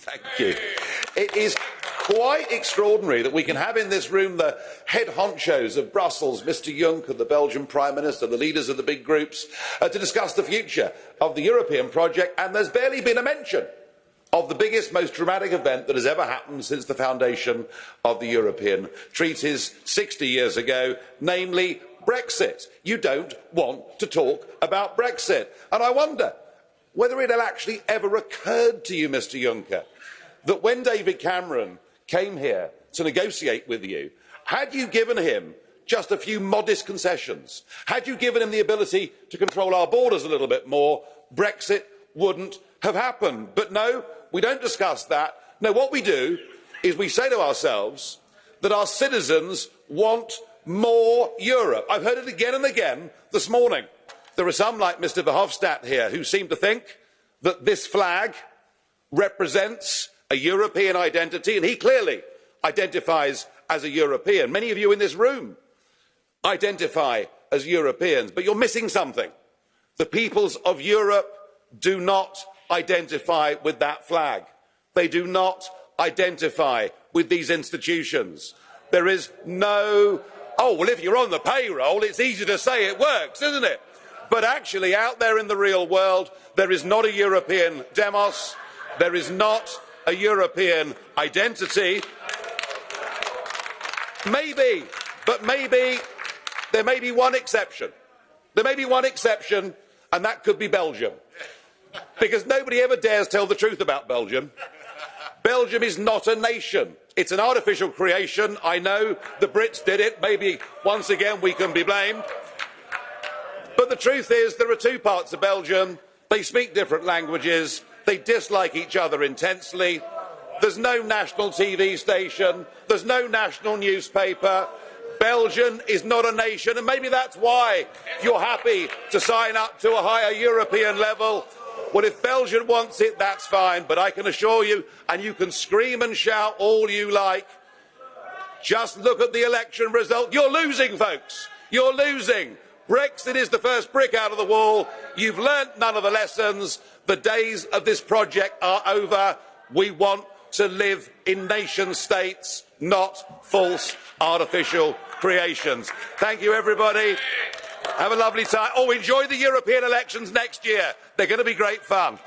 Thank you. It is quite extraordinary that we can have in this room the head honchos of Brussels, Mr Juncker, the Belgian Prime Minister, the leaders of the big groups, to discuss the future of the European project, and there's barely been a mention of the biggest, most dramatic event that has ever happened since the foundation of the European treaties 60 years ago, namely Brexit. You don't want to talk about Brexit. And I wonder whether it had actually ever occurred to you, Mr Juncker, that when David Cameron came here to negotiate with you, had you given him just a few modest concessions, had you given him the ability to control our borders a little bit more, Brexit wouldn't have happened. But no, we don't discuss that. No, what we do is we say to ourselves that our citizens want more Europe. I've heard it again and again this morning. There are some, like Mr Verhofstadt here, who seem to think that this flag represents a European identity, and he clearly identifies as a European. Many of you in this room identify as Europeans, but you're missing something. The peoples of Europe do not identify with that flag. They do not identify with these institutions. There is no, oh, well, if you're on the payroll, it's easy to say it works, isn't it? But actually, out there in the real world, there is not a European demos, there is not a European identity. Maybe, but maybe, there may be one exception. There may be one exception, and that could be Belgium. Because nobody ever dares tell the truth about Belgium. Belgium is not a nation. It's an artificial creation. I know the Brits did it. Maybe once again we can be blamed. But the truth is there are two parts of Belgium. They speak different languages. They dislike each other intensely. There's no national TV station. There's no national newspaper. Belgium is not a nation, and maybe that's why you're happy to sign up to a higher European level. Well, if Belgium wants it, that's fine, but I can assure you, and you can scream and shout all you like, just look at the election result. You're losing, folks. You're losing. Brexit is the first brick out of the wall. You've learnt none of the lessons. The days of this project are over. We want to live in nation states, not false artificial creations. Thank you, everybody. Have a lovely time. Oh, enjoy the European elections next year. They're going to be great fun.